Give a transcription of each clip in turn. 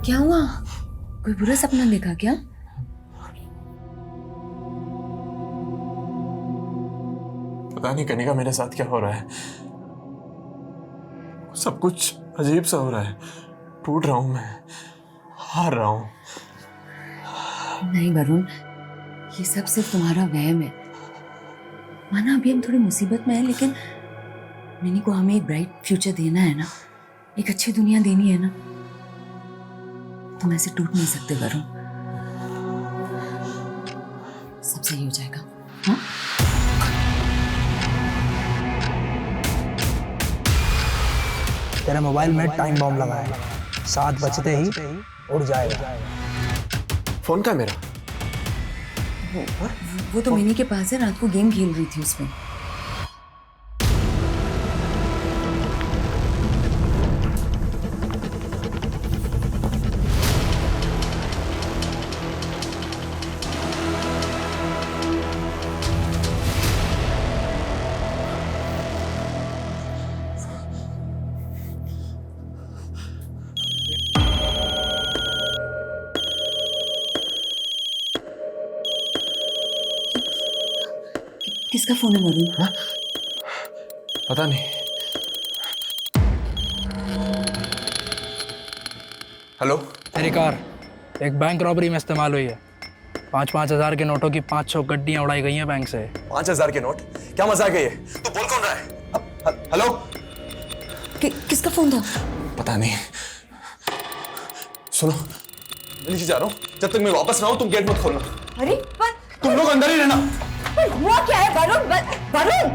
क्या हुआ? कोई बुरा सपना देखा क्या? पता नहीं कनिका मेरे साथ क्या हो रहा है। सब कुछ अजीब सा हो रहा है। टूट रहा हूं मैं, हार रहा हूं। नहीं वरुण, ये सब सिर्फ तुम्हारा वहम है। माना अभी हम थोड़ी मुसीबत में हैं, लेकिन मिनी को हमें एक ब्राइट फ्यूचर देना है ना, एक अच्छी दुनिया देनी है ना। तुम ऐसे टूट नहीं सकते वरुण। सब सही हो जाएगा। हाँ? तेरे मोबाइल में टाइम बॉम्ब लगा है, 7 बजते ही उड़ जाएगा। फोन का मेरा? वो तो मिनी के पास है, रात को गेम खेल रही थी उसमें। किसका फोन है वरुण? हाँ? पता नहीं। हेलो। तेरी कार एक बैंक रॉबरी में इस्तेमाल हुई है। 5-5 हजार के नोटों की 500 गड्डियां उड़ाई गई हैं बैंक से। 5,000 के नोट? क्या मजाक है ये? तू बोल कौन रहा है? हेलो। किसका फोन था? पता नहीं। सुनो, मैं नीचे जा रहा हूँ। जब तक मैं वापस ना आऊं तुम गेट मत खोलना। अरे पर तुम लोग अंदर ही रहना। हुआ क्या है वरुण? वरुण!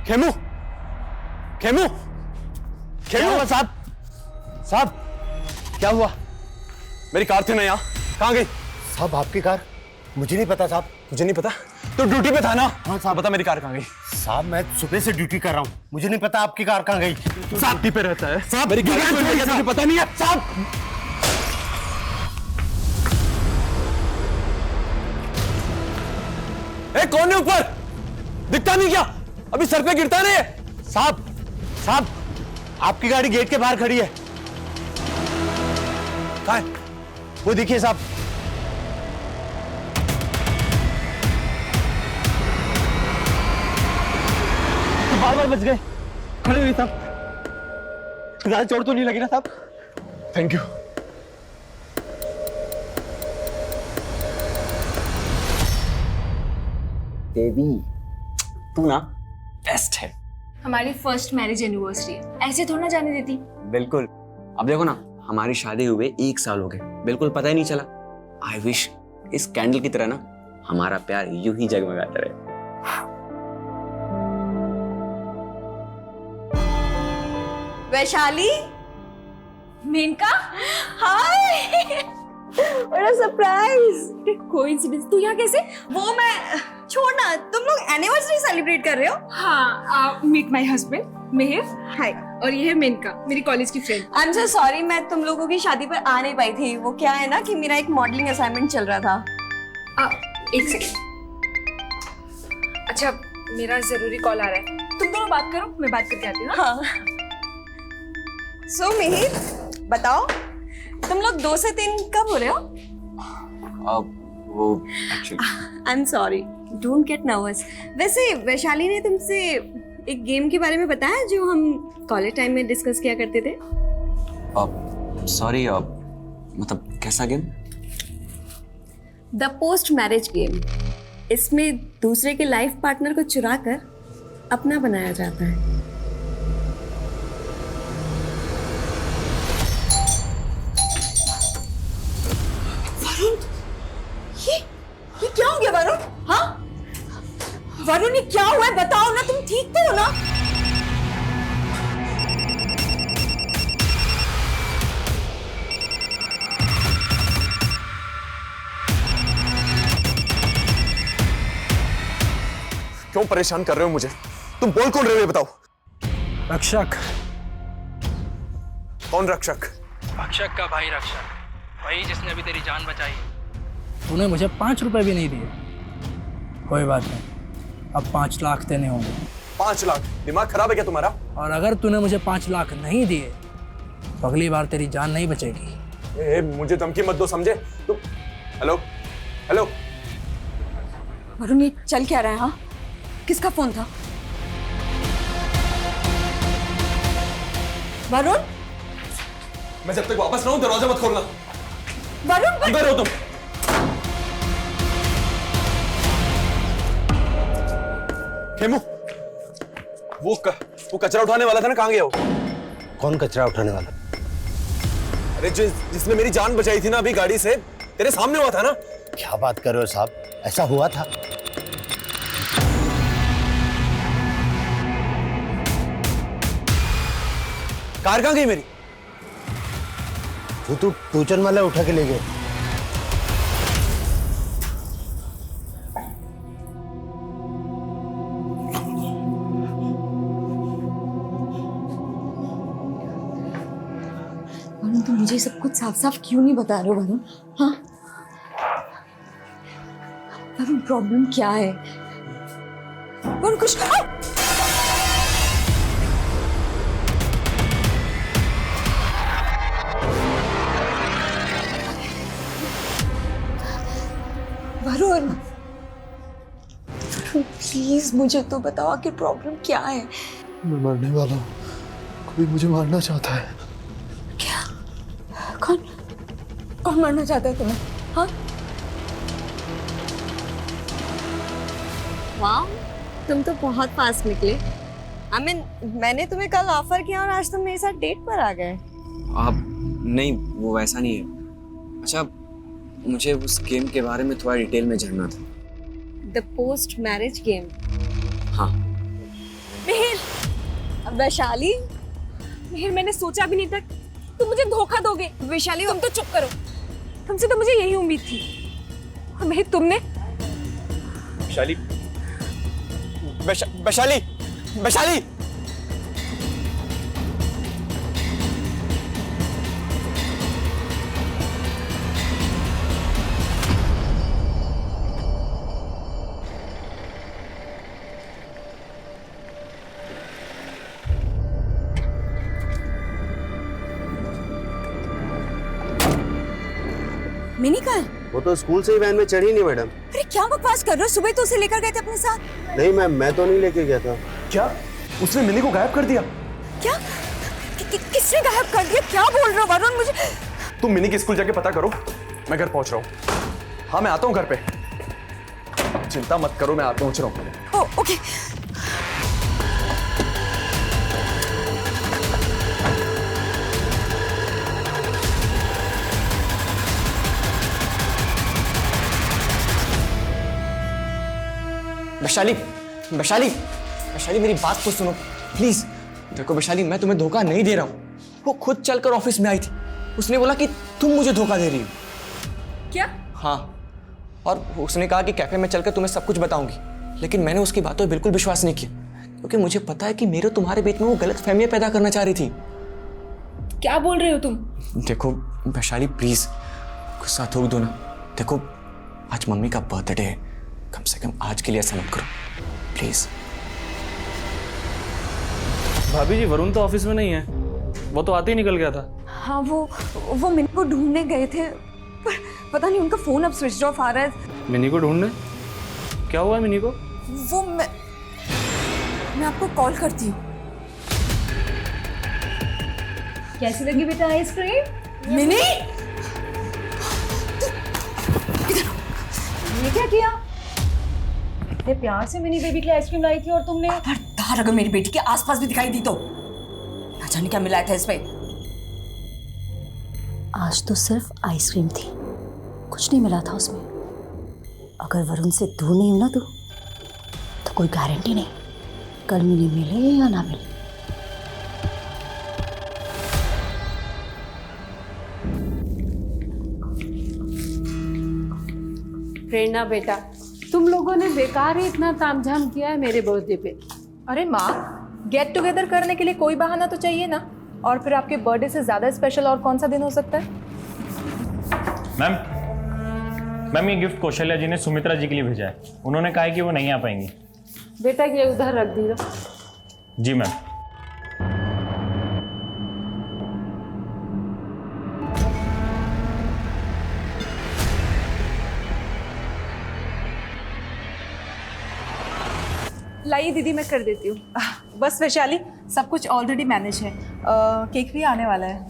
खेमू, खेमू, खेमू साहब, साहब क्या हुआ? मेरी कार थी ना यहाँ, कहाँ गई? साहब आपकी कार? मुझे नहीं पता साहब। मुझे नहीं पता। तो ड्यूटी पे था ना? हाँ साहब। बता मेरी कार कहाँ गई? साहब मैं सुबह से ड्यूटी कर रहा हूँ, मुझे नहीं पता आपकी कार कहाँ गई। साहब ड्यूटी पे रहता है। साहब मेरी गाड़ी मुझे को लेकर तुझे पता नहीं है? साहब कौन है ऊपर? दिखता नहीं क्या? अभी सर पे गिरता नहीं है? साहब साहब आपकी गाड़ी गेट के बाहर खड़ी है। कहाँ है? वो देखिए साहब। बार बच गए। खड़े हुए साहब, ज्यादा चोट तो नहीं लगी ना साहब? Thank you. बेबी तू ना बेस्ट है। हमारी फर्स्ट मैरिज एनिवर्सरी है, ऐसे थोड़ा ना जाने देती। बिल्कुल। अब देखो ना, हमारी शादी हुए 1 साल हो गए, बिल्कुल पता ही नहीं चला। आई विश इस कैंडल की तरह ना हमारा प्यार यूं ही जगमगाता रहे। वैशाली, मेनका, हाय, बड़ा सरप्राइज। कोइंसिडेंस। तू यहाँ कैसे? वो मैं छोड़ना, तुम लोग एनिवर्सरी सेलिब्रेट कर रहे हो? हाँ, मीट माय हस्बैंड मिहिर। हाय। और ये है मेनका, मेरी कॉलेज की friend. I am so sorry, मैं तुम लोगों की शादी पर आ नहीं पाई थी। वो क्या है ना कि मेरा एक मॉडलिंग असाइनमेंट चल रहा था। एक सेकेंड। अच्छा, मेरा जरूरी कॉल आ रहा है, तुम दोनों बात करो, मैं बात करके आती हूँ। हाँ। सो मिहिर बताओ, तुम लोग 2 से 3 कब हो रहे हो? वो actually I am sorry, don't get nervous. वैसे वैशाली ने तुमसे एक गेम के बारे में बताया जो हम कॉलेज टाइम में डिस्कस किया करते थे? सॉरी, मतलब कैसा game? The post marriage game. इसमें दूसरे के लाइफ पार्टनर को चुरा कर अपना बनाया जाता है। ये क्या हो गया वरुण? हाँ वरुण, ये क्या हुआ है बताओ ना, तुम ठीक तो हो ना? क्यों परेशान कर रहे हो मुझे? तुम बोल कौन रहे हो ये बताओ। रक्षक, कौन रक्षक? भक्षक का भाई रक्षक, वही जिसने अभी तेरी जान बचाई है। तूने मुझे 5 रुपए भी नहीं दिए। कोई बात नहीं, अब 5 लाख देने होंगे। 5 लाख? दिमाग खराब है क्या तुम्हारा? और अगर तूने मुझे 5 लाख नहीं दिए तो अगली बार तेरी जान नहीं बचेगी। मुझे धमकी मत दो, समझे तुम? हेलो हेलो वरुण, ये चल क्या रहा है? हाँ, किसका फोन था? वरुण, मैं जब तक वापस ना हूं दरवाजा मत खोलना। वरुण, अंदर हो तुम। खेमू, वो कचरा उठाने वाला था ना, कहाँ गया वो? कौन कचरा उठाने वाला? अरे जिसने मेरी जान बचाई थी ना अभी गाड़ी से, तेरे सामने हुआ था ना। क्या बात कर रहे हो साहब, ऐसा हुआ था? कार कहाँ गई मेरी? वो तो टूचन वाला उठा के ले गए। वरुण, तुम मुझे सब कुछ साफ साफ क्यों नहीं बता रहे हो वरुण? हाँ वरुण, प्रॉब्लम क्या है? वरुण, कुछ वरुण, प्लीज मुझे तो बताओ कि प्रॉब्लम क्या है? मैं मरने वाला हूँ, कोई मुझे मारना चाहता है। क्या? कौन कौन मारना चाहता है तुम्हें? हाँ, वाह, तुम तो बहुत फास्ट निकले। मैंने तुम्हें कल ऑफर किया और आज तुम मेरे साथ डेट पर आ गए। आप नहीं, वो वैसा नहीं है। अच्छा, मुझे उस गेम के बारे में थोड़ा डिटेल में जानना था। The post marriage game. हाँ। मिहिर, वैशाली, मिहिर, मैंने सोचा भी नहीं था तुम मुझे धोखा दोगे। वैशाली, तुम तो चुप करो, तुमसे तो मुझे यही उम्मीद थी। और मिहिर, तुमने वैशाली, वैशाली, वैशाली! मिनी का है? वो तो स्कूल से ही वैन में चढ़ी नहीं मैडम। अरे क्या बकवास कर रहे हो? सुबह तो उसे लेकर गए थे अपने साथ। नहीं मैम, मैं तो नहीं लेके गया था। क्या उसने मिनी को गायब कर दिया? क्या? किसने गायब कर दिया? क्या बोल रहे हो वरुण? मुझे तुम मिनी की स्कूल जाके पता करो, मैं घर पहुंच रहा हूँ। हाँ, मैं आता हूँ घर पे, चिंता मत करो, मैं पहुंच रहा हूँ। ओके। वैशाली, वैशाली, वैशाली, मेरी बात तो सुनो प्लीज। देखो वैशाली, मैं तुम्हें धोखा नहीं दे रहा हूँ। वो खुद चलकर ऑफिस में आई थी, उसने बोला कि तुम मुझे धोखा दे रही हो। क्या? हाँ, और उसने कहा कि कैफे में चलकर तुम्हें सब कुछ बताऊंगी। लेकिन मैंने उसकी बातों पर बिल्कुल विश्वास नहीं किया, क्योंकि मुझे पता है कि मेरे तुम्हारे बीच में वो गलत फहमियां पैदा करना चाह रही थी। क्या बोल रहे हो तुम? देखो वैशाली, प्लीज गुस्सा थूक दो ना। देखो आज मम्मी का बर्थडे है, कम से कम आज के लिए ऐसा मत करो प्लीज। भाभी जी, वरुण तो ऑफिस में नहीं है, वो तो आते ही निकल गया था। हाँ, वो मिनी को ढूंढने गए थे, पर पता नहीं उनका फोन अब स्विच ऑफ आ रहा है। मिनी को ढूंढने? क्या हुआ है मिनी को? वो मैं आपको कॉल करती हूँ। कैसी लगी बेटा आइसक्रीम? मिनी, ये क्या किया? इतने प्यार से मिनी बेबी के लिए आइसक्रीम लाई थी और तुमने खबरदार अगर मेरी बेटी के आसपास भी दिखाई दी तो ना जाने क्या मिलाया था इसमें। आज तो सिर्फ आइसक्रीम थी, कुछ नहीं मिला था उसमें। अगर वरुण से दूर नहीं हूं ना तो कोई गारंटी नहीं कल मिनी मिले या ना मिले। प्रेरणा बेटा, तुम लोगों ने बेकार ही इतना तामझाम किया है मेरे बर्थडे पे। अरे माँ, गेट टुगेदर करने के लिए कोई बहाना तो चाहिए ना। और फिर आपके बर्थडे से ज़्यादा स्पेशल और कौन सा दिन हो सकता है? मैम ये गिफ्ट कौशल्या जी ने सुमित्रा जी के लिए भेजा है। उन्होंने कहा है कि वो नहीं आ पाएंगी। बेटा ये उधर रख दीजिए। जी मैम। लाइए दीदी, मैं कर देती हूँ। बस वैशाली, सब कुछ ऑलरेडी मैनेज है। केक भी आने वाला है।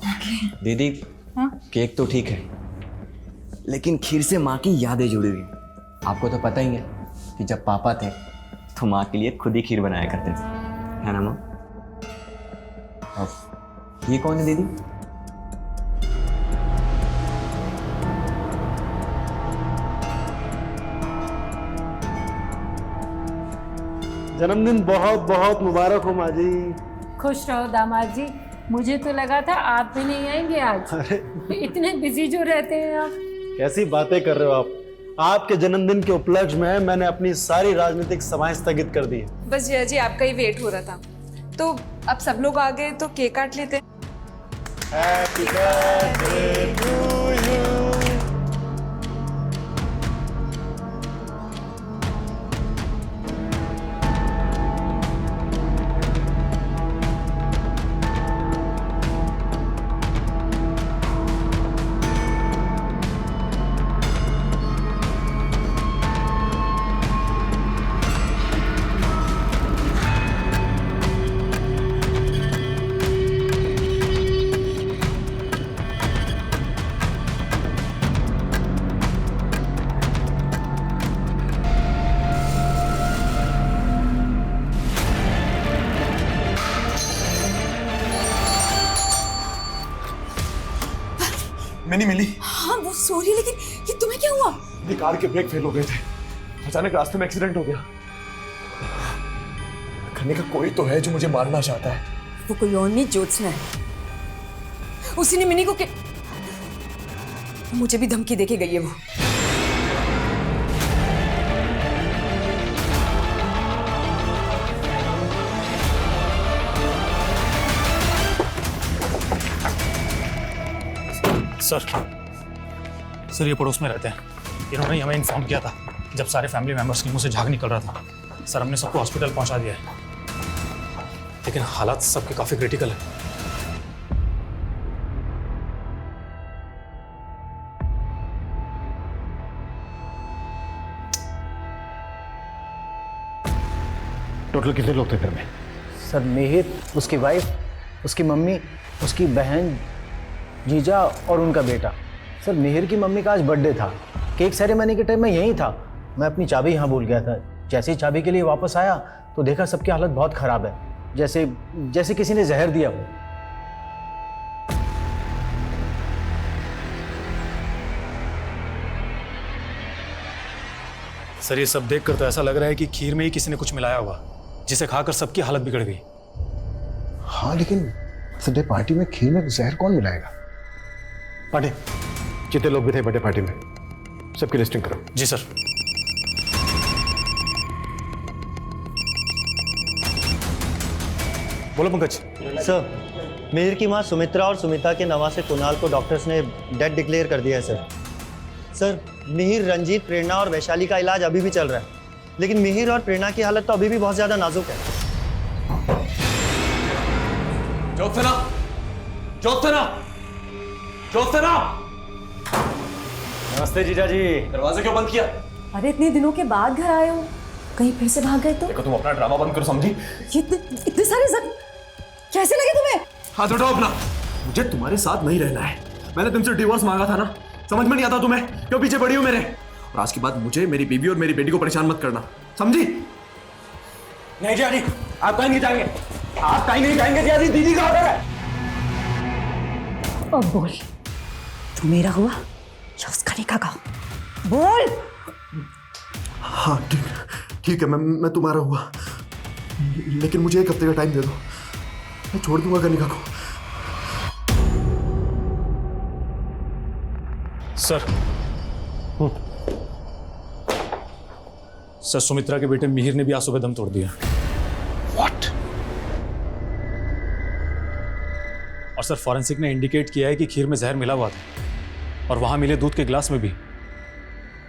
दीदी, हाँ? केक तो ठीक है, लेकिन खीर से माँ की यादें जुड़ी हुई हैं। आपको तो पता ही है कि जब पापा थे तो माँ के लिए खुद ही खीर बनाया करते थे, है ना माँ? अब ये कौन है दीदी? जन्मदिन बहुत बहुत मुबारक हो माँ जी। खुश रहो दामाद जी। मुझे तो लगा था आप भी नहीं आएंगे आज। अरे इतने बिजी जो रहते हैं आप। कैसी बातें कर रहे हो आप? आपके जन्मदिन के उपलक्ष्य में मैंने अपनी सारी राजनीतिक सभाएं स्थगित कर दी है। बस जया जी आपका ही वेट हो रहा था, तो अब सब लोग आ गए तो केक काट लेते हैं। Happy birthday to you। मैंने मिली। हाँ वो सॉरी, लेकिन ये तुम्हें क्या हुआ? मेरी कार के ब्रेक फेल हो गए थे, अचानक रास्ते में एक्सीडेंट हो गया। करने का कोई तो है जो मुझे मारना चाहता है। वो कोई और नहीं, ज्योत्सना है। उसी ने मिनी को मुझे भी धमकी देके गई है वो। सर ये पड़ोस में रहते हैं। इन्होंने हमें इन्फॉर्म किया था जब सारे फैमिली मेंबर्स के मुंह से झाग निकल रहा था। सर हमने सबको हॉस्पिटल पहुंचा दिया है, लेकिन हालात सबके काफ़ी क्रिटिकल है। टोटल कितने लोग थे घर में? सर मिहिर, उसकी वाइफ, उसकी मम्मी, उसकी बहन, जीजा और उनका बेटा। सर मिहिर की मम्मी का आज बर्थडे था। केक सेरेमनी के टाइम मैं यहीं था। मैं अपनी चाबी यहाँ भूल गया था। जैसे ही चाबी के लिए वापस आया तो देखा सबकी हालत बहुत ख़राब है, जैसे किसी ने जहर दिया हो। सर ये सब देखकर तो ऐसा लग रहा है कि खीर में ही किसी ने कुछ मिलाया होगा, जिसे खाकर सबकी हालत बिगड़ गई। हाँ लेकिन बर्थडे पार्टी में खीर में जहर कौन मिलाएगा? पार्टी जितने लोग भी थे बर्थडे पार्टी में, सबकी लिस्टिंग करो। जी सर। बोलो पंकज। सर मिहिर की मां सुमित्रा और सुमिता के नवासे कुणाल को डॉक्टर्स ने डेड डिक्लेयर कर दिया है सर। सर मिहिर, रंजीत, प्रेरणा और वैशाली का इलाज अभी भी चल रहा है, लेकिन मिहिर और प्रेरणा की हालत तो अभी भी बहुत ज्यादा नाजुक है। ज्योत्सना, ज्योत्सना, ज्योत्सना! नमस्ते जीजा जी। दरवाजा क्यों बंद किया? अरे इतने दिनों के बाद घर आए हो, कहीं फिर से भाग गए तो? देखो तुम अपना ड्रामा बंद करो, समझी? ये इतने सारे जख्म कैसे लगे तुम्हें? हाथ उठाओ अपना। मुझे तुम्हारे साथ नहीं रहना है। मैंने तुमसे डिवोर्स मांगा था ना, समझ में नहीं आता तुम्हें? क्यों पीछे पड़ी हो मेरे? और आज के बाद मुझे, मेरी बीवी और मेरी बेटी को परेशान मत करना, समझी? नहीं जीजा जी, आप कहीं नहीं जाएंगे। आप कहीं नहीं जाएंगे जीजा जी। दीदी का ऑर्डर है। अब बोल, तू मेरा हुआ या उसका निकाह का? बोल। हाँ ठीक है, मैं तुम्हारा हुआ, लेकिन मुझे 1 हफ्ते का टाइम दे दो, मैं छोड़ दूंगा कनिका को। सर सर सुमित्रा के बेटे मिहिर ने भी आज सुबह दम तोड़ दिया। What? और सर फॉरेंसिक ने इंडिकेट किया है कि खीर में जहर मिला हुआ था और वहाँ मिले दूध के गिलास में भी।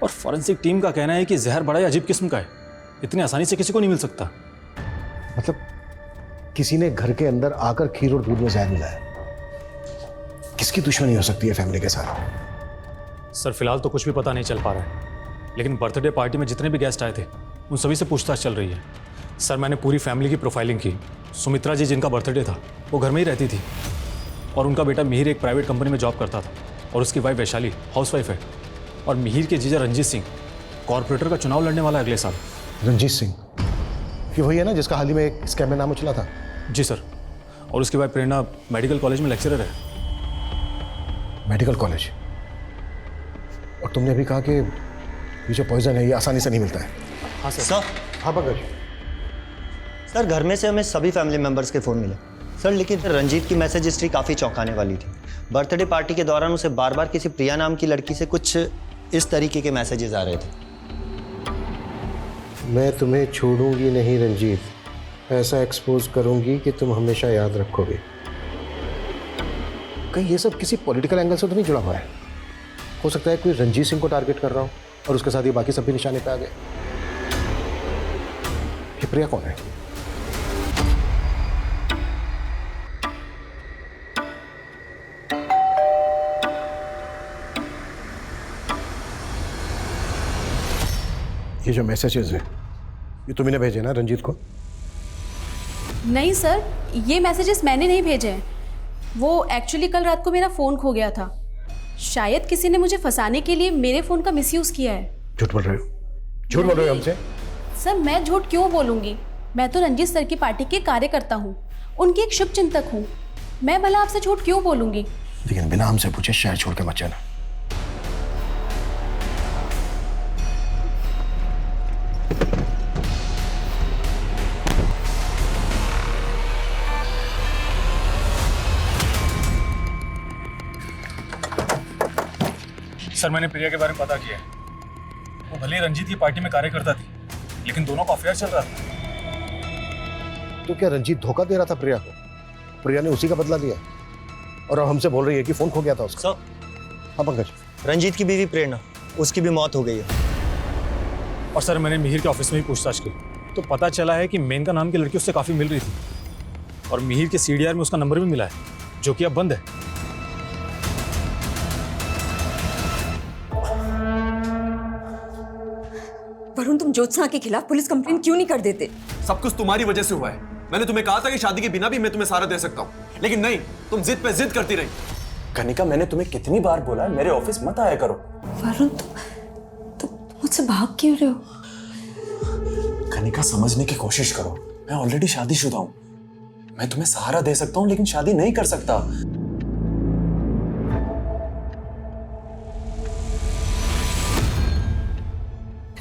और फॉरेंसिक टीम का कहना है कि जहर बड़ा ही अजीब किस्म का है, इतनी आसानी से किसी को नहीं मिल सकता। मतलब किसी ने घर के अंदर आकर खीर और दूध में जहर मिलाया। किसकी दुश्मनी हो सकती है फैमिली के साथ? सर फिलहाल तो कुछ भी पता नहीं चल पा रहा है, लेकिन बर्थडे पार्टी में जितने भी गेस्ट आए थे उन सभी से पूछताछ चल रही है। सर मैंने पूरी फैमिली की प्रोफाइलिंग की। सुमित्रा जी जिनका बर्थडे था वो घर में ही रहती थी और उनका बेटा मिहिर एक प्राइवेट कंपनी में जॉब करता था और उसकी वाइफ वैशाली हाउसवाइफ है। और मिहिर के जीजा रंजीत सिंह कॉर्पोरेटर का चुनाव लड़ने वाला है अगले साल। रंजीत सिंह ये वही है ना जिसका हाल ही में एक स्कैम में नाम उछला था? जी सर। और उसकी वाइफ प्रेरणा मेडिकल कॉलेज में लेक्चरर है। Medical college? और तुमने अभी कहा कि ये जो पॉइजन है ये आसानी से नहीं मिलता है। हाँ सर। सर हाँ पंकज। सर घर में से हमें सभी फैमिली मेंबर्स के फ़ोन मिले सर, लेकिन रंजीत की मैसेज हिस्ट्री काफ़ी चौंकाने वाली थी। बर्थडे पार्टी के दौरान उसे बार बार किसी प्रिया नाम की लड़की से कुछ इस तरीके के मैसेजेस आ रहे थे। मैं तुम्हें छोड़ूंगी नहीं रंजीत, ऐसा एक्सपोज करूंगी कि तुम हमेशा याद रखोगे। कहीं ये सब किसी पॉलिटिकल एंगल से तो नहीं जुड़ा हुआ है? हो सकता है कोई रंजीत सिंह को टारगेट कर रहा हो और उसके साथ ये बाकी सब भी निशाने पे आ गए। ये प्रिया कौन है? ये जो मैसेजेस है ये तुमने भेजे ना रंजीत को? नहीं सर, ये मैसेजेस मैंने नहीं भेजे हैं। वो एक्चुअली कल रात को मेरा फ़ोन खो गया था। शायद किसी ने मुझे फंसाने के लिए मेरे फ़ोन का मिसयूज़ किया है। झूठ बोल रहे हो? झूठ बोल रहे हो हमसे? सर मैं झूठ क्यों बोलूँगी? मैं तो रंजीत सर की पार्टी के कार्यकर्ता हूँ, उनकी एक शुभचिंतक हूँ। मैं भला आपसे झूठ क्यों बोलूँगी? लेकिन बिना हमसे पूछे शहर छोड़ के मत जाना। सर मैंने प्रिया के बारे में पता किया है। वो भले ही रंजीत की पार्टी में कार्यकर्ता थी, लेकिन दोनों का अफेयर चल रहा था। तो क्या रंजीत धोखा दे रहा था प्रिया को? प्रिया ने उसी का बदला लिया और अब हमसे बोल रही है कि फोन खो गया था उसका। सर हाँ पंकज। रंजीत की बीवी प्रेरणा, उसकी भी मौत हो गई है। और सर मैंने मिहिर के ऑफिस में भी पूछताछ की तो पता चला है कि मेनका नाम की लड़की उससे काफ़ी मिल रही थी और मिहिर के CDR में उसका नंबर भी मिला है, जो कि अब बंद है। वरुण, तुम ज्योत्सना के खिलाफ पुलिस कंप्लेन क्यों नहीं कर देते? सब कुछ तुम्हारी वजह से हुआ है। मैंने तुम्हें कहा था कि शादी के बिना भी मैं तुम्हें सारा दे सकता हूँ, लेकिन नहीं, तुम जिद पे जिद करती रही। कनिका मैंने तुम्हें कितनी बार बोला है मेरे ऑफिस मत आया करो। वरुण, तुम मुझसे भाग क्यों रहे हो? कनिका समझने की कोशिश करो, मैं ऑलरेडी शादीशुदा हूँ। मैं तुम्हें सहारा दे सकता हूँ लेकिन शादी नहीं कर सकता।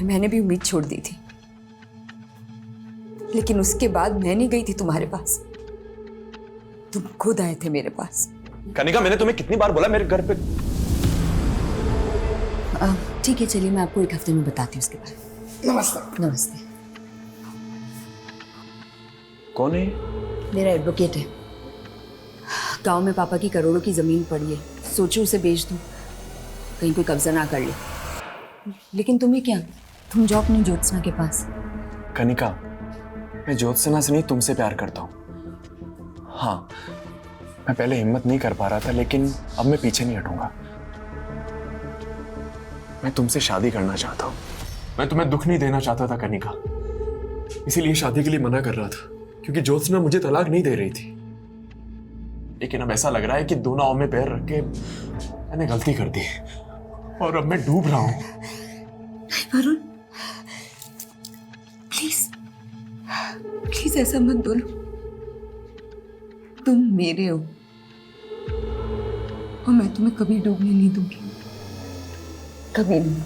मैंने भी उम्मीद छोड़ दी थी, लेकिन उसके बाद मैं नहीं गई थी तुम्हारे पास, तुम खुद आए थे मेरे पास। कनिका मैंने तुम्हें कितनी बार बोला मेरे घर पे। ठीक है, चलिए मैं आपको एक हफ्ते में बताती हूँ उसके बारे में। नमस्ते। नमस्ते। कौन है? मेरा एडवोकेट है। गांव में पापा की करोड़ों की जमीन पड़ी है, सोचो उसे बेच दूं, कहीं कोई कब्जा ना कर ले। लेकिन तुम्हें क्या, तुम जाओ अपनी ज्योत्सना के पास। कनिका मैं ज्योत्सना से नहीं तुमसे प्यार करता हूँ। हाँ मैं पहले हिम्मत नहीं कर पा रहा था, लेकिन अब मैं पीछे नहीं हटूंगा। मैं तुमसे शादी करना चाहता हूँ। मैं तुम्हें दुख नहीं देना चाहता था कनिका, इसीलिए शादी के लिए मना कर रहा था, क्योंकि ज्योत्सना मुझे तलाक नहीं दे रही थी। लेकिन अब ऐसा लग रहा है कि दो नाव में पैर रख के मैंने गलती कर दी और अब मैं डूब रहा हूं। वरुण, प्लीज प्लीज ऐसा मत बोलो। तुम मेरे हो और मैं तुम्हें कभी डूबने नहीं दूंगी, कभी नहीं।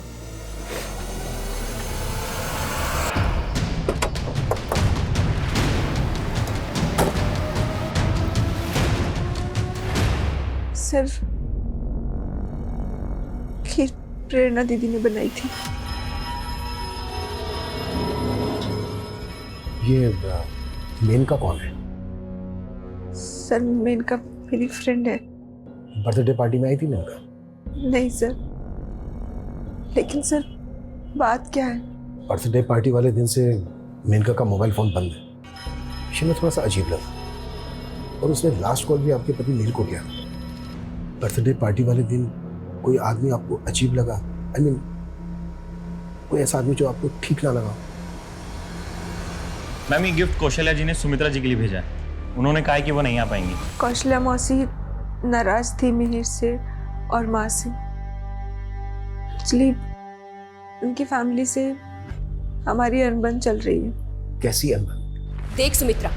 सिर्फ खीर प्रेरणा दीदी ने बनाई थी। ये मेनका कौन है? सर मेनका मेरी फ्रेंड है। बर्थडे पार्टी में आई थी मेनका? नहीं सर, लेकिन सर बात क्या है? बर्थडे पार्टी वाले दिन से मेनका का मोबाइल फोन बंद है। मुझे थोड़ा सा अजीब लगा, और उसने लास्ट कॉल भी आपके पति नील को किया। बर्थडे पार्टी वाले दिन कोई आदमी आपको अजीब लगा? आई मीन कोई ऐसा आदमी जो आपको ठीक ना लगा? मैम, ये गिफ्ट कौशल्या जी ने सुमित्रा जी के लिए भेजा है। उन्होंने कहा है कि वो नहीं आ पाएंगी। कौशल्या मौसी नाराज थी मिहिर से और माँ से। एक्चुअली उनकी फैमिली से हमारी अनबन चल रही है। कैसी अनबन? देख सुमित्रा,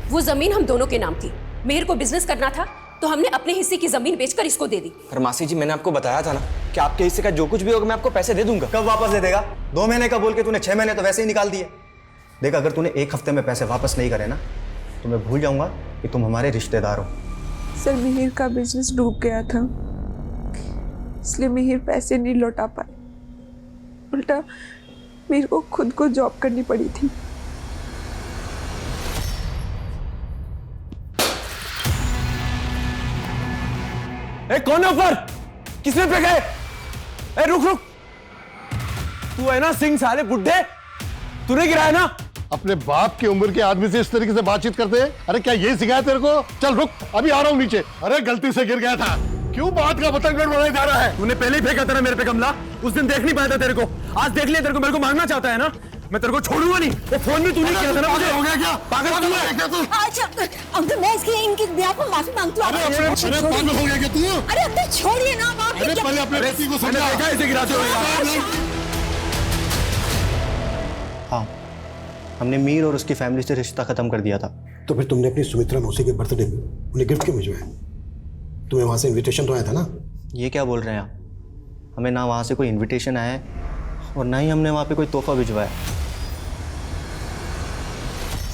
वो जमीन हम दोनों के नाम थी। मेहर को बिजनेस करना था तो हमने अपने हिस्से की जमीन बेचकर इसको दे दी। पर मासी जी, मैंने आपको बताया था ना कि आपके हिस्से का जो कुछ भी होगा मैं आपको पैसे दे दूंगा। कब वापस दे देगा? 2 महीने का बोल के तूने 6 महीने तो वैसे ही निकाल दिए। देख, अगर तूने 1 हफ्ते में पैसे वापस नहीं करे ना तो मैं भूल जाऊंगा कि तुम हमारे रिश्तेदार हो। सर मिहिर का बिजनेस डूब गया था, इसलिए मिहिर पैसे नहीं लौटा पाए। उल्टा मेरे को खुद को जॉब करनी पड़ी थी। ए, कौन है ऊपर? किसने पे गए? ए, रुक रुक, तू है ना सिंह साले बुड्ढे, तूने गिराया ना? अपने बाप की उम्र के आदमी से इस तरीके से बातचीत करते हैं? अरे क्या ये सिखाया तेरे को? चल रुक, अभी आ रहा हूँ नीचे। अरे गलती से गिर गया था, क्यों बात का पतंग बनाया जा रहा है? तूने पहले ही फेंका था ना मेरे पे गमला। उस दिन देख नहीं पाया था तेरे को, आज देख लिया तेरे को। मेरे को मारना चाहता है ना? मैं तेरे को छोड़ूंगा नहीं। वो फोन भी तूने किया था ना मुझे। हो गया क्या? पागल तू है क्या तू? अच्छा अंकल, मैं इसके इनके ब्याह को माफी मांगती हूँ। अरे पागल हो गया क्या तू? अरे अंकल छोड़िए ना, आप अरे पहले अपने पति को समझा। देखा ऐसे गिराते हुए? हाँ, हमने मीर और उसकी फैमिली से रिश्ता खत्म कर दिया था। तो फिर तुमने अपनी सुमित्रा मौसी के बर्थडे में उन्हें गिफ्ट क्यों भिजवाया? तुम्हें वहां से इनविटेशन तो आया था ना? ये क्या बोल रहे हैं आप? हमें ना वहाँ से कोई इनविटेशन आया है और ना ही हमने वहाँ पे कोई तोहफा भिजवाया।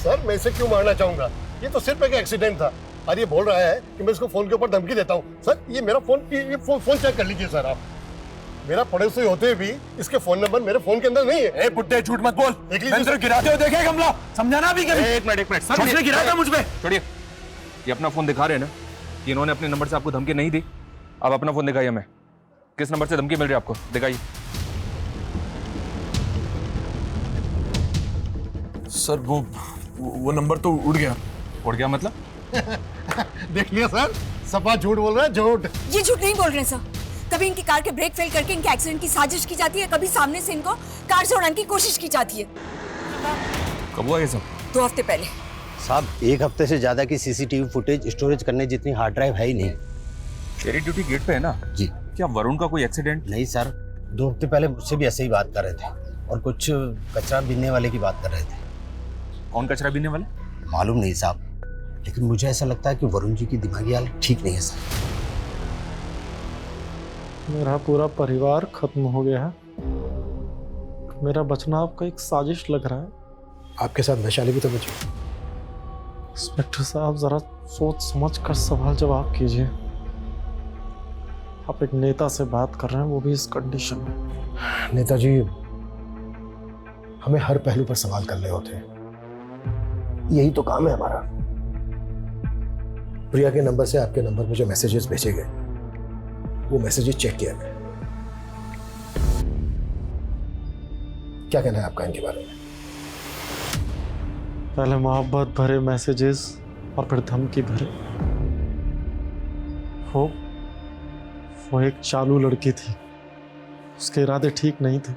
सर मैं इसे क्यों मारना चाहूंगा? ये तो सिर्फ एक एक्सीडेंट था, और ये बोल रहा है कि मैं इसको फोन के ऊपर धमकी देता हूँ। सर ये मेरा फोन चेक कर लीजिए सर आप। मेरा पड़ोसी होते हुए भी इसके फोन नंबर मेरे फोन के अंदर नहीं है। ए बुड्ढे, झूठ मत बोल। मैंने तेरे गिराते हुए देखा है गमला, समझाना भी कभी। एक मिनट सर उसने गिराया था मुझ पे। छोड़िए, ये अपना फोन दिखा रहे हैं ना कि इन्होंने अपने नंबर से आपको धमकी नहीं दी। आप अपना फोन दिखाइए हमें, किस नंबर से धमकी मिल रही है आपको, दिखाइए। सर वो नंबर तो उड़ गया। उड़ गया मतलब? देख लिया सर, सपा झूठ बोल रहा है, झूठ। ये झूठ नहीं बोल रहे सर। कभी इनकी कार के ब्रेक फेल करके इनके एक्सीडेंट की साजिश की जाती है, कभी सामने से इनको कार से उड़ाने की कोशिश की जाती है। कब हुआ ये सब? 2 हफ्ते पहले। साहब 1 हफ्ते से ज्यादा की सीसीटीवी फुटेज स्टोरेज करने जितनी हार्ड ड्राइव है ही नहीं। तेरी ड्यूटी गेट पे है ना? जी। क्या वरुण का कोई एक्सीडेंट? नहीं सर, 2 हफ्ते पहले मुझसे भी ऐसे ही बात कर रहे थे, और कुछ कचरा बीनने वाले की बात कर रहे थे। कौन कचरा बीनने वाले? मालूम नहीं साहब, लेकिन मुझे ऐसा लगता है कि वरुण जी की दिमागी हालत ठीक नहीं है सर। मेरा पूरा परिवार खत्म हो गया है। मेरा बचना आपका एक साजिश लग रहा है। आपके साथ वैशाली भी तो बची। इंस्पेक्टर साहब जरा सोच समझ कर सवाल जवाब कीजिए। आप एक नेता से बात कर रहे हैं, वो भी इस कंडीशन में। नेताजी, हमें हर पहलू पर सवाल करने होते हैं, यही तो काम है हमारा। प्रिया के नंबर से आपके नंबर पर जो मैसेजेस भेजे गए, वो मैसेजेस चेक किया गया। क्या कहना है आपका इनके बारे में? पहले मोहब्बत भरे मैसेजेस और फिर धमकी भरे। वो एक चालू लड़की थी, उसके इरादे ठीक नहीं थे।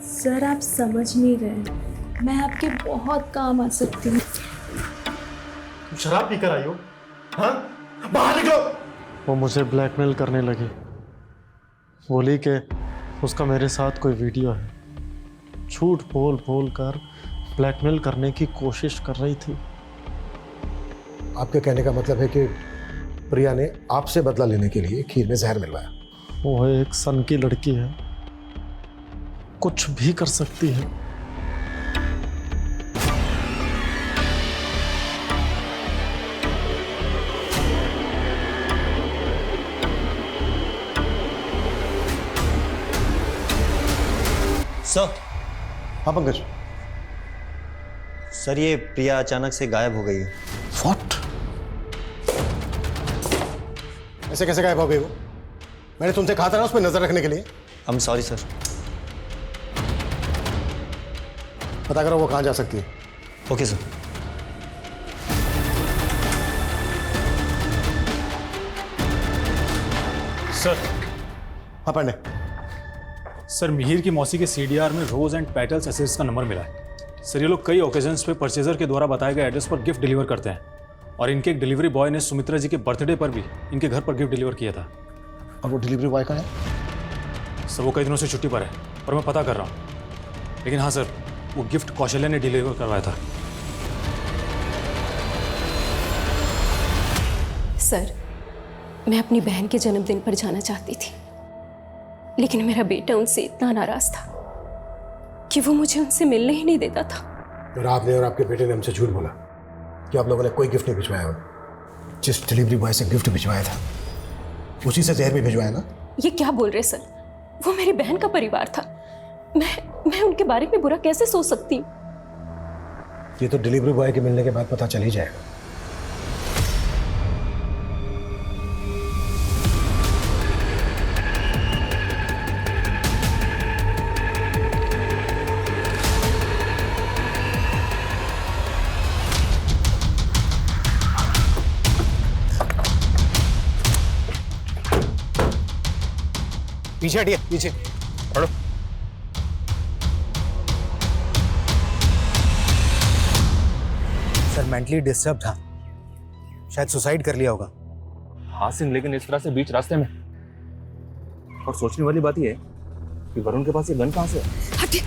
सर आप समझ नहीं रहे, मैं आपके बहुत काम आ सकती हूँ। तुम शराब पीकर आई हो? हाँ? बाहर निकलो। वो मुझे ब्लैकमेल करने लगी, बोली कि उसका मेरे साथ कोई वीडियो है। झूठ बोल बोल कर ब्लैकमेल करने की कोशिश कर रही थी। आपके कहने का मतलब है कि प्रिया ने आपसे बदला लेने के लिए खीर में जहर मिलवाया? वो एक सन की लड़की है, कुछ भी कर सकती है। सर। हाँ पंकज। सर ये प्रिया अचानक से गायब हो गई है। What? ऐसे कैसे गायब हो गई वो? मैंने तुमसे कहा था ना उस पर नजर रखने के लिए। I am sorry sir. पता करो वो कहाँ जा सकती है। Okay sir. सर। हाँ पांडे। सर मिहिर की मौसी के सीडीआर में रोज एंड पेटल्स एसेट्स का नंबर मिला है। सर ये लोग कई ओकेजन्स पे परचेजर के द्वारा बताए गए एड्रेस पर गिफ्ट डिलीवर करते हैं और इनके एक डिलीवरी बॉय ने सुमित्रा जी के बर्थडे पर भी इनके घर पर गिफ्ट डिलीवर किया था। और वो डिलीवरी बॉय का है? सर वो कई दिनों से छुट्टी पर है और मैं पता कर रहा हूँ, लेकिन हाँ सर वो गिफ्ट कौशल्या ने डिलीवर करवाया था। सर मैं अपनी बहन के जन्मदिन पर जाना चाहती थी, लेकिन मेरा बेटा उनसे इतना नाराज था कि वो मुझे उनसे मिलने ही नहीं देता था। और आपने और आपके बेटे ने हमसे झूठ बोला कि आप लोगों ने कोई गिफ्ट नहीं भिजवाया हो। जिस डिलीवरी बॉय से गिफ्ट भिजवाया था उसी से जहर भी भिजवाया ना? ये क्या बोल रहे सर? वो मेरी बहन का परिवार था। मैं उनके बारे में बुरा कैसे सोच सकती हूँ? ये तो डिलीवरी बॉय के मिलने के बाद पता चल ही जाएगा। पीछे हटिए, पीछे हटो। सर मेंटली डिस्टर्ब था, शायद सुसाइड कर लिया होगा। हाँ सिंह, लेकिन इस तरह से बीच रास्ते में। और सोचने वाली बात यह है कि वरुण के पास ये गन कहां से है? हटिए।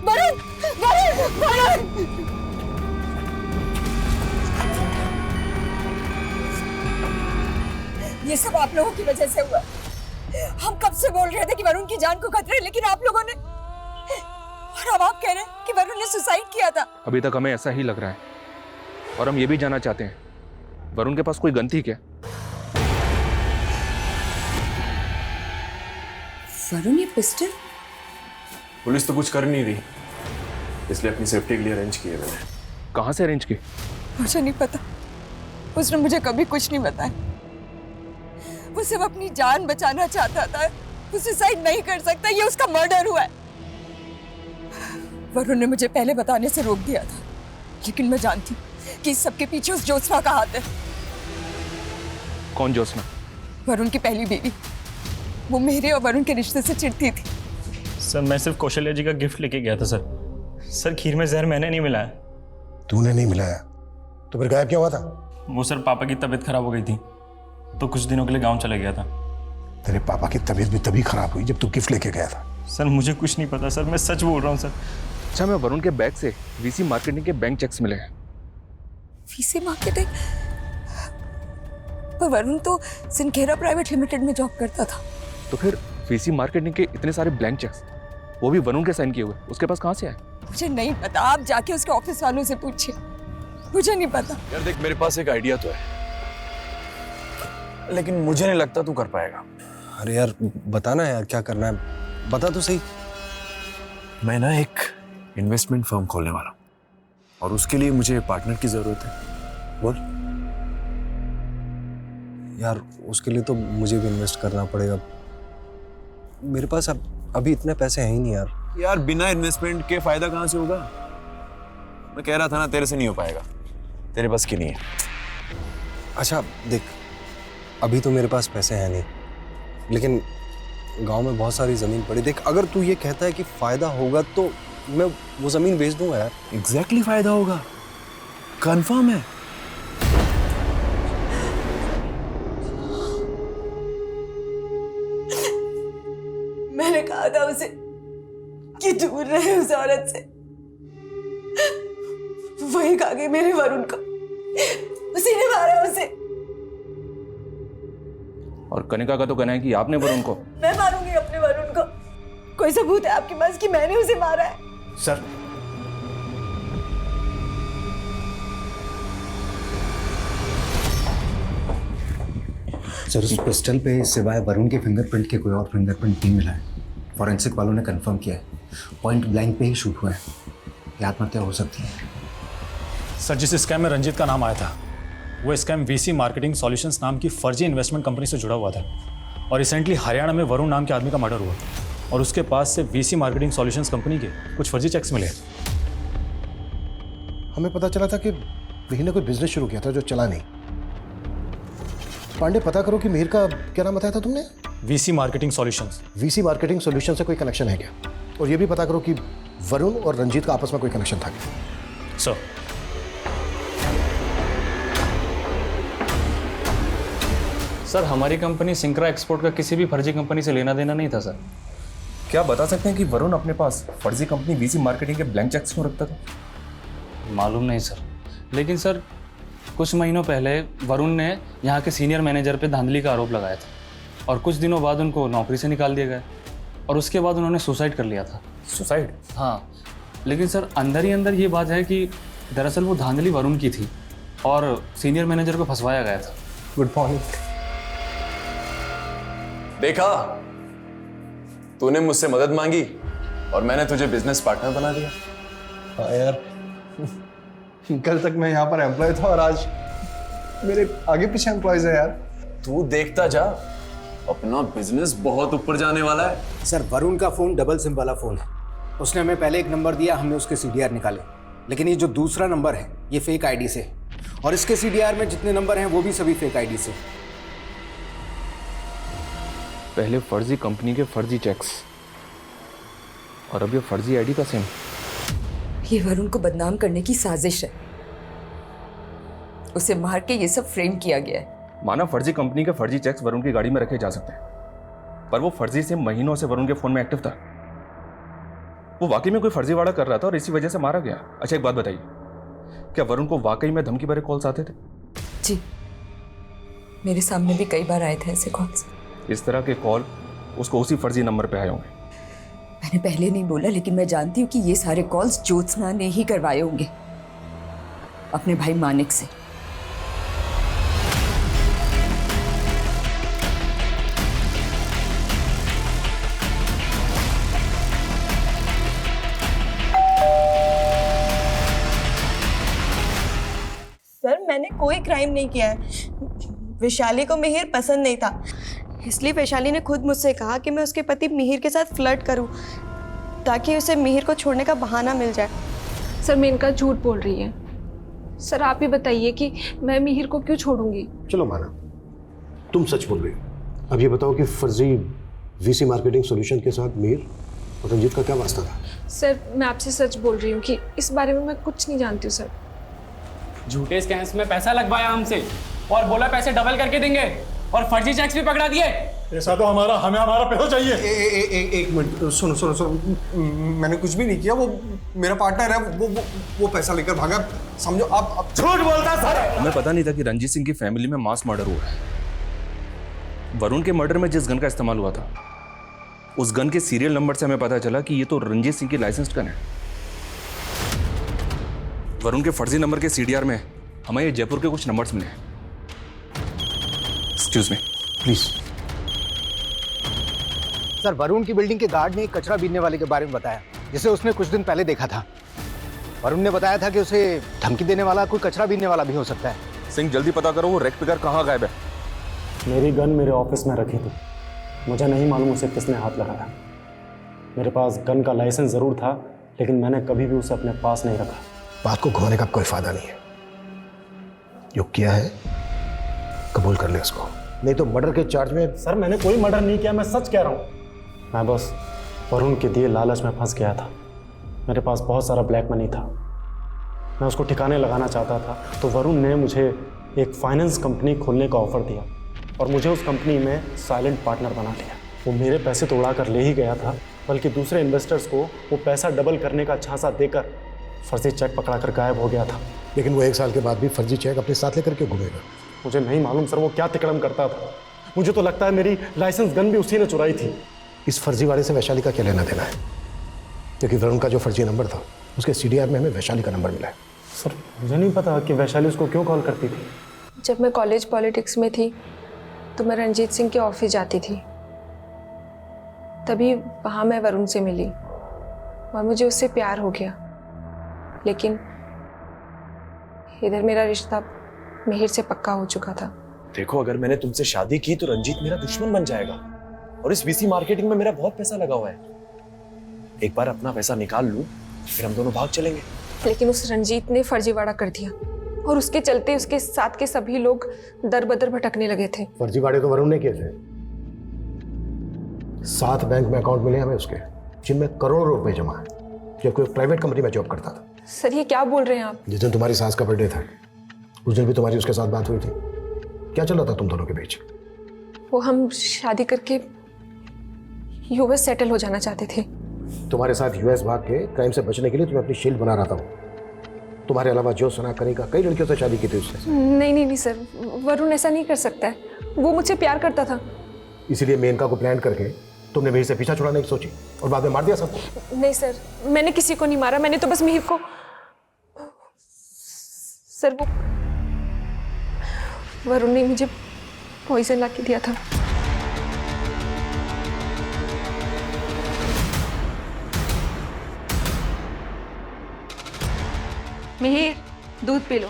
वरुण, वरुण, वरुण! ये सब आप लोगों की वजह से हुआ। हम कब से बोल रहे थे कि वरुण की जान को खतरा है, लेकिन आप लोगों ने, और अब आप कह रहे हैं कि वरुण ने सुसाइड किया था। अभी तक हमें ऐसा ही लग रहा है और हम ये भी जानना चाहते हैं वरुण के पास कोई गन थी क्या? वरुण ये पिस्टल? पुलिस तो कुछ कर नहीं रही, इसलिए अपनी सेफ्टी के लिए अरेंज किए मैंने। कहाँ से अरेंज की? मुझे नहीं पता, उसने मुझे कभी कुछ नहीं बताया। वो सिर्फ अपनी जान बचाना चाहता था। वो सुसाइड नहीं कर सकता, ये उसका मर्डर हुआ है। वरुण ने मुझे पहले बताने से रोक दिया था, लेकिन मैं जानती कि इस सबके पीछे उस ज्योत्सना का हाथ है। कौन ज्योत्सना? वरुण की पहली बीवी। वो मेरे और वरुण के रिश्ते से चिढ़ती थी। सर मैं सिर्फ कौशल्या जी का गिफ्ट लेके गया था सर। सर खीर में जहर मैंने नहीं मिलाया। तूने नहीं मिलाया तो फिर गायब क्या हुआ था? वो सर पापा की तबीयत खराब हो गई थी तो कुछ दिनों के लिए गांव चला गया था। तेरे पापा की तबीयत भी तभी खराब हुई जब तू गिफ्ट लेके गया था। सर मुझे कुछ नहीं पता सर, मैं सच बोल रहा हूँ सर। अच्छा, मैं वरुण के बैग से वीसी मार्केटिंग के बैंक चेक्स मिले हैं। VC marketing? पर वरुण तो सिनखेरा प्राइवेट लिमिटेड में जॉब करता था। तो फिर वीसी मार्केटिंग के इतने सारे ब्लैंक चेक्स, वो भी वरुण के साइन किए हुए, उसके पास कहाँ से आए? मुझे नहीं पता, आप जाके उसके ऑफिस वालों से पूछिए, मुझे नहीं पता। यार देख, मेरे पास एक आइडिया तो है, लेकिन मुझे नहीं लगता तू कर पाएगा। अरे यार बताना यार, क्या करना है बता तो सही। मैं ना एक इन्वेस्टमेंट फर्म खोलने वाला हूँ और उसके लिए मुझे पार्टनर की जरूरत है। बोल। यार उसके लिए तो मुझे भी इन्वेस्ट करना पड़ेगा। मेरे पास अभी इतने पैसे हैं ही नहीं यार। यार बिना इन्वेस्टमेंट के फायदा कहाँ से होगा? मैं कह रहा था ना, तेरे से नहीं हो पाएगा, तेरे पास की नहीं है। अच्छा देख, अभी तो मेरे पास पैसे हैं नहीं, लेकिन गांव में बहुत सारी जमीन पड़ी। देख अगर तू ये कहता है कि फायदा होगा तो मैं वो जमीन बेच दूंगा यार। एग्जैक्टली फायदा होगा, कंफर्म है। मैंने कहा था उसे कि दूर रहे उस औरत से, वही खा गई मेरे वरुण को, उसी ने मारा उसे। और कनिका का तो कहना है कि आपने वरुण को। मैं मारूंगी अपने वरुण को। कोई सबूत है आपके पास कि मैंने उसे मारा है? सर उस पिस्टल पे सिवाय वरुण के फिंगरप्रिंट के कोई और फिंगरप्रिंट नहीं मिला है। फॉरेंसिक वालों ने कंफर्म किया है, पॉइंट ब्लैंक पे ही शूट हुआ है। ये आत्महत्या हो सकती है। सर जिस स्कैम में रंजीत का नाम आया था वो स्कैम वीसी मार्केटिंग सॉल्यूशंस नाम की फर्जी इन्वेस्टमेंट कंपनी से जुड़ा हुआ था और रिसेंटली हरियाणा में वरुण नाम के आदमी का मर्डर हुआ और उसके पास से वीसी मार्केटिंग सॉल्यूशंस कंपनी के कुछ फर्जी चेक्स मिले। हमें पता चला था कि मिहिर ने कोई बिजनेस शुरू किया था जो चला नहीं। पांडे, पता करो कि मिहिर का क्या नाम बताया था तुमने? VC marketing solutions. VC marketing solution से कोई कनेक्शन है क्या? और ये भी पता करो कि वरुण और रंजीत का आपस में कोई कनेक्शन था क्या? सर, सर हमारी कंपनी सिंक्रा एक्सपोर्ट का किसी भी फर्जी कंपनी से लेना देना नहीं था सर। क्या आप बता सकते हैं कि वरुण अपने पास फर्जी कंपनी वीसी मार्केटिंग के ब्लैंक चेक्स क्यों रखता था? मालूम नहीं सर, लेकिन सर कुछ महीनों पहले वरुण ने यहाँ के सीनियर मैनेजर पे धांधली का आरोप लगाया था और कुछ दिनों बाद उनको नौकरी से निकाल दिया गया और उसके बाद उन्होंने सुसाइड कर लिया था। सुसाइड? हाँ, लेकिन सर अंदर ही अंदर ये बात है कि दरअसल वो धांधली वरुण की थी और सीनियर मैनेजर को फंसवाया गया था। Good morning. देखा, तूने मुझसे मदद मांगी और मैंने तुझे बिजनेस पार्टनर बना दिया। हाँ यार, कल तक मैं यहाँ पर एम्प्लॉय था और आज मेरे आगे पीछे एम्प्लॉयज है यार। तू देखता जा, अपना बिजनेस बहुत ऊपर जाने वाला है। सर, वरुण का फ़ोन डबल सिम वाला फ़ोन है। उसने हमें पहले एक नंबर दिया, हमने उसके CDR निकाले, लेकिन ये जो दूसरा नंबर है ये फेक आईडी से, और इसके CDR में जितने नंबर हैं वो भी सभी फेक आईडी से। पहले फर्जी कंपनी के फर्जी चेक्स और अब ये फर्जी आईडी का सिम। ये वरुण को बदनाम करने की साजिश है। उसे मार के ये सब फ्रेम किया गया है। माना फर्जी कंपनी के फर्जी चेक्स वरुण की गाड़ी में रखे जा सकते हैं, पर वो फर्जी सिम महीनों से वरुण के फोन में एक्टिव था। वो वाकई में कोई फर्जीवाड़ा कर रहा था और इसी वजह से मारा गया। अच्छा, एक बात बताइए, क्या वरुण को वाकई में धमकी भरे कॉल्स आते थे? जी, मेरे सामने भी कई बार आए थे ऐसे कॉल्स। इस तरह के कॉल उसको उसी फर्जी नंबर पे आए होंगे। मैंने पहले नहीं बोला, लेकिन मैं जानती हूँ कि ये सारे कॉल्स ज्योत्सना ने ही करवाए होंगे अपने भाई मानिक से। सर, मैंने कोई क्राइम नहीं किया है। वैशाली को मिहिर पसंद नहीं था, इसलिए वैशाली ने खुद मुझसे कहा कि मैं उसके पति मिहिर के साथ फ्लर्ट करूं ताकि उसे मिहिर को छोड़ने का बहाना मिल जाए। सर, मेनका झूठ बोल रही है। सर, आप ही बताइए कि मैं मिहिर को क्यों छोड़ूंगी? चलो माना, तुम सच बोल रही हो। अब ये बताओ कि फर्जी वीसी मार्केटिंग सॉल्यूशन के साथ मिहिर और रंजीत का क्या वास्ता था? सर, मैं आपसे सच बोल रही हूँ कि इस बारे में मैं कुछ नहीं जानती हूँ सर। झूठे स्कैम्स में पैसा लगवाया हमसे और बोला पैसे डबल करके देंगे और फर्जी चेक्स भी पकड़ा दिए। ऐसा तो हमें हमारा पैसा चाहिए। एक मिनट, सुनो, मैंने कुछ भी नहीं किया। वो मेरा पार्टनर है, वो पैसा लेकर भागा। समझो आप झूठ बोलता सर। हमें पता नहीं था कि रंजीत सिंह की फैमिली में मास मर्डर हुआ है। वरुण के मर्डर में जिस गन का इस्तेमाल हुआ था, उस गन के सीरियल नंबर से हमें पता चला कि ये तो रंजीत सिंह की लाइसेंस्ड गन है। वरुण के फर्जी नंबर के CDR में हमें ये जयपुर के कुछ नंबर्स मिले। Excuse me please. Sir, Varun की बिल्डिंग के गार्ड ने एक कचरा बीनने वाले के बारे में बताया, जिसे उसने कुछ दिन पहले देखा था। वरुण ने बताया था कि उसे धमकी देने वाला कोई कचरा बीनने वाला भी हो सकता है। सिंह, जल्दी पता करो वो रेड पिकर कहाँ गायब है। मेरी गन मेरे ऑफिस में रखी थी, मुझे नहीं मालूम उसे किसने हाथ लगाया। मेरे पास गन का लाइसेंस ज़रूर था, लेकिन मैंने कभी भी उसे अपने पास नहीं रखा। बात को घुमाने का कोई फायदा नहीं है। जो किया है कबूल कर ले उसको, नहीं तो मर्डर के चार्ज में। सर, मैंने कोई मर्डर नहीं किया, मैं सच कह रहा हूँ। मैं बस वरुण के दिए लालच में फंस गया था। मेरे पास बहुत सारा ब्लैक मनी था, मैं उसको ठिकाने लगाना चाहता था। तो वरुण ने मुझे एक फाइनेंस कंपनी खोलने का ऑफर दिया और मुझे उस कंपनी में साइलेंट पार्टनर बना लिया। वो मेरे पैसे तो उड़ा कर ले ही गया था, बल्कि दूसरे इन्वेस्टर्स को वो पैसा डबल करने का झांसा देकर फर्जी चेक पकड़ा कर गायब हो गया था। लेकिन वो 1 साल के बाद भी फर्जी चेक अपने साथ लेकर के घूमेगा। मुझे नहीं मालूम सर वो क्या तिकड़म करता था। मुझे तो लगता है मेरी लाइसेंस गन भी उसी ने चुराई थी। इस फर्जी वाले से वैशाली का क्या लेना देना है? क्योंकि वरुण का जो फर्जी नंबर था, उसके CDR में हमें वैशाली का नंबर मिला है। सर, मुझे नहीं पता कि वैशाली उसको क्यों कॉल करती थी। जब मैं कॉलेज पॉलिटिक्स में थी तो मैं रंजीत सिंह के ऑफिस जाती थी, तभी वहाँ मैं वरुण से मिली और मुझे उससे प्यार हो गया। लेकिन इधर मेरा रिश्ता मिहिर से पक्का हो चुका था। देखो, अगर मैंने तुमसे शादी की तो रंजीत मेरा दुश्मन बन जाएगा, और इस वीसी मार्केटिंग में मेरा बहुत पैसा लगा हुआ है। एक बार अपना पैसा निकाल लूं, फिर हम दोनों भाग चलेंगे। लेकिन उस रंजीत ने फर्जीवाड़ा कर दिया और उसके चलते उसके साथ के सभी लोग दर बदर भटकने लगे थे। फर्जीवाड़े तो वरुण ने किए थे। 7 बैंक में अकाउंट मिले हमें उसके, जिनमें करोड़ों रुपए जमा है, जबकि वो प्राइवेट कंपनी में जॉब करता था। सर ये क्या बोल रहे हैं आप? जिस दिन तुम्हारी सास का बर्थडे था, उस दिन भी तुम्हारी उसके साथ बात हुई थी। क्या चल रहा था तुम दोनों के बीच? वो हम शादी करके यूएस सेटल हो जाना चाहते थे। तुम्हारे साथ यूएस भाग के क्राइम से बचने के लिए तुम्हें अपनी शील्ड बना रहा था वो। तुम्हारे अलावा जो सुना करेगा, कई लड़कियों से शादी की थी उससे। नहीं सर, वरुण ऐसा नहीं कर सकता है। वो मुझसे प्यार करता था। इसीलिए मेनका को प्लान करके तुमने मिहिर से पीछा छुड़ाने की सोची और बाद में मार दिया सबको। नहीं सर, मैंने किसी को नहीं मारा, मैंने तो बस मिहिर को। सर वो वरुण ने मुझे पॉइजन ला के दिया था। मिहिर, दूध पी लो,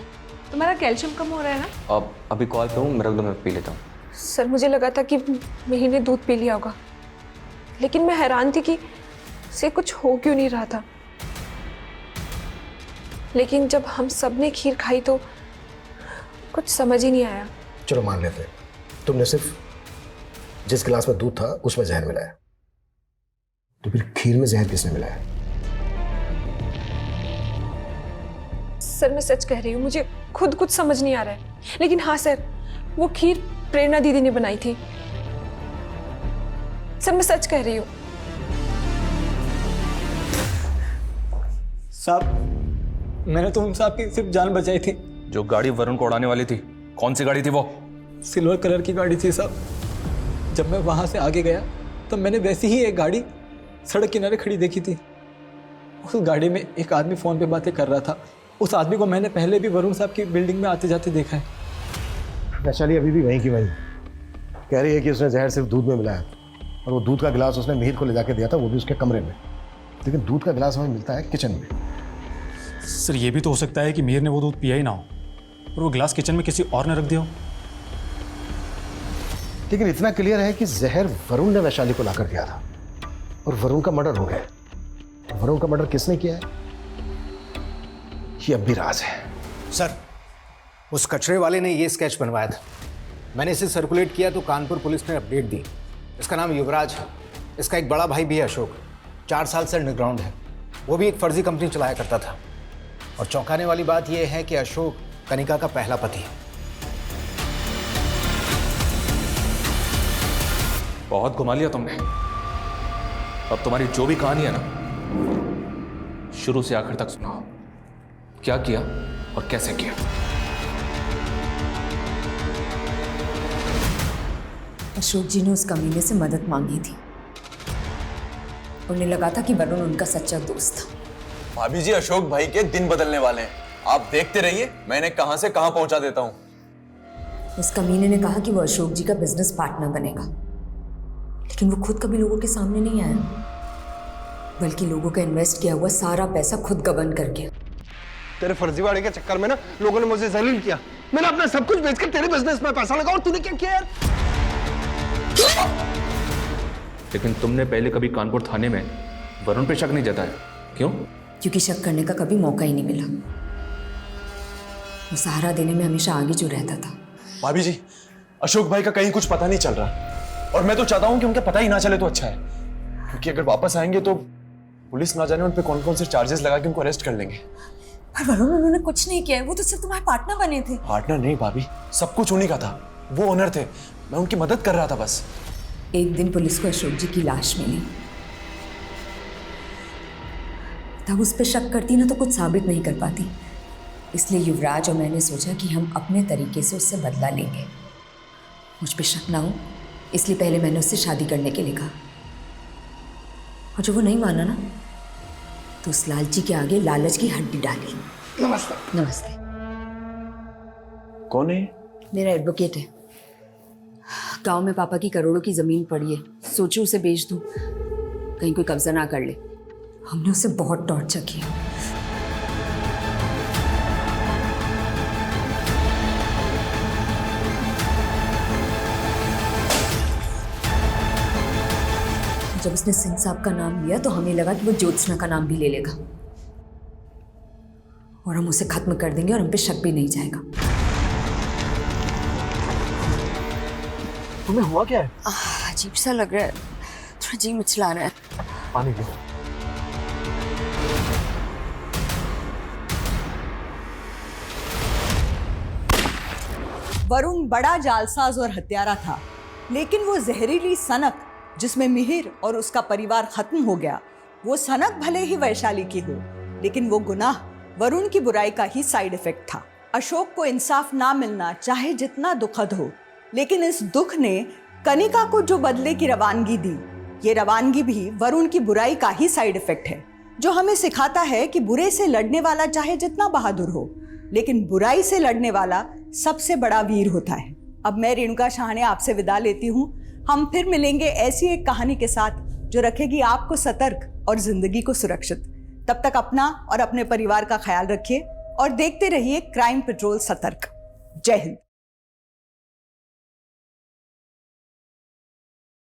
तुम्हारा कैल्शियम कम हो रहा है ना। अब अभी कॉल पे हूँ, मेरा दो मैं पी लेता हूँ। सर मुझे लगा था कि मिहिर ने दूध पी लिया होगा, लेकिन मैं हैरान थी कि उसे कुछ हो क्यों नहीं रहा था। लेकिन जब हम सब ने खीर खाई तो कुछ समझ ही नहीं आया। चलो मान लेते हैं, तुमने सिर्फ जिस गिलास में दूध था उसमें जहर मिलाया, तो फिर खीर में जहर किसने मिलाया? सर मैं सच कह रही हूँ, मुझे खुद कुछ समझ नहीं आ रहा है। लेकिन हाँ सर, वो खीर प्रेरणा दीदी ने बनाई थी। सर मैं सच कह रही हूँ। साहब, मैंने तो उन साहब की सिर्फ जान बचाई थी। जो गाड़ी वरुण को उड़ाने वाली थी, कौन सी गाड़ी थी वो? सिल्वर कलर की गाड़ी थी साहब। जब मैं वहां से आगे गया तो मैंने वैसी ही एक गाड़ी सड़क किनारे खड़ी देखी थी। उस गाड़ी में एक आदमी फोन पे बातें कर रहा था। उस आदमी को मैंने पहले भी वरुण साहब की बिल्डिंग में आते जाते देखा है। वैशाली अभी भी वहीं की वहीं कह रही है कि उसने जहर सिर्फ दूध में मिलाया, और वो दूध का गिलास उसने मिहिर को ले जाके दिया था, वो भी उसके कमरे में। लेकिन दूध का गिलास हमें मिलता है किचन में। सर ये भी तो हो सकता है कि मिहिर ने वो दूध पिया ही ना हो और वो गिलास किचन में किसी और ने रख दिया हो। लेकिन इतना क्लियर है कि जहर वरुण ने वैशाली को लाकर दिया था और वरुण का मर्डर हो गया। वरुण का मर्डर किसने किया है, ये अब भी राज है। सर, उस कचरे वाले ने ये स्केच बनवाया था। मैंने इसे सर्कुलेट किया तो कानपुर पुलिस ने अपडेट दी। इसका नाम युवराज है। इसका एक बड़ा भाई भी है अशोक, 4 साल से अंडरग्राउंड है। वो भी एक फर्जी कंपनी चलाया करता था। और चौंकाने वाली बात यह है कि अशोक कनिका का पहला पति है। बहुत घुमा लिया तुमने। अब तुम्हारी जो भी कहानी है ना, शुरू से आखिर तक सुनाओ। क्या किया और कैसे किया? अशोक जी ने उस कमीने से मदद मांगी थी। उन्हें लगा था कि वरुण उनका सच्चा दोस्त था। भाभी जी, अशोक भाई के दिन बदलने वाले हैं। आप देखते रहिए, मैंने कहां से कहां पहुंचा देता हूं। उस कमीने ने कहा कि वो अशोक जी का बिजनेस पार्टनर बनेगा, लेकिन वो खुद कभी लोगों के सामने नहीं आया, बल्कि लोगों का इन्वेस्ट किया हुआ सारा पैसा खुद गबन कर गया। तेरे फर्जीवाड़े के चक्कर में ना लोगों ने मुझे जलील किया। मैंने अपना सब कुछ बेचकर तेरे बिजनेस में पैसा लगा, और तूने क्या किया यार? लेकिन तुमने पहले कभी कानपुर थाने में वरुण पे शक नहीं जताया, क्यों? क्योंकि शक करने का कभी मौका ही नहीं मिला। वो सहारा देने में हमेशा आगे जो रहता था। भाभी जी, अशोक भाई का कहीं कुछ पता नहीं चल रहा, और मैं तो चाहता हूं कि उनका पता ही ना चले तो अच्छा है, क्योंकि अगर वापस आएंगे तो पुलिस ना जाने उन पे कौन कौन से चार्जेस लगा के उनको अरेस्ट कर लेंगे। पर वरुण, उन्होंने कुछ नहीं किया है। वो तो सिर्फ तुम्हारे पार्टनर बने थे। पार्टनर नहीं भाभी, सब कुछ उन्हीं का था। वो ओनर थे, मैं उनकी मदद कर रहा था बस। एक दिन पुलिस को अशोक जी की लाश मिली। तब उस पर शक करती ना तो कुछ साबित नहीं कर पाती। इसलिए युवराज और मैंने सोचा कि हम अपने तरीके से उससे बदला लेंगे। मुझ पे शक ना हो, इसलिए पहले मैंने उससे शादी करने के लिए कहा। और जब वो नहीं माना ना, तो उस लालची के आगे लालच की हड्डी डाली। नमस्ते। नमस्ते। कौन है? मेरा एडवोकेट है। गांव में पापा की करोड़ों की जमीन पड़ी है, सोचो उसे बेच दूं, कहीं कोई कब्जा ना कर ले। हमने उसे बहुत टॉर्चर किया। जब उसने सिंह साहब का नाम लिया तो हमें लगा कि वो ज्योत्सना का नाम भी ले लेगा और हम उसे खत्म कर देंगे और हम पे शक भी नहीं जाएगा। तुम्हें हुआ क्या है? अजीब सा लग रहा है, थोड़ा जी मिचला रहा है। पानी लो। वरुण बड़ा जालसाज और हत्यारा था, लेकिन वो जहरीली सनक जिसमें मिहिर और उसका परिवार खत्म हो गया, वो सनक भले ही वैशाली की हो, लेकिन वो गुनाह वरुण की बुराई का ही साइड इफेक्ट था। अशोक को इंसाफ ना मिलना चाहे जितना दुखद हो, लेकिन इस दुख ने कनिका को जो बदले की रवानगी दी, ये रवानगी भी वरुण की बुराई का ही साइड इफेक्ट है, जो हमें सिखाता है कि बुरे से लड़ने वाला चाहे जितना बहादुर हो, लेकिन बुराई से लड़ने वाला सबसे बड़ा वीर होता है। अब मैं रेणुका शाहने आपसे विदा लेती हूँ। हम फिर मिलेंगे ऐसी एक कहानी के साथ जो रखेगी आपको सतर्क और जिंदगी को सुरक्षित। तब तक अपना और अपने परिवार का ख्याल रखिए और देखते रहिए क्राइम पेट्रोल सतर्क। जय हिंद।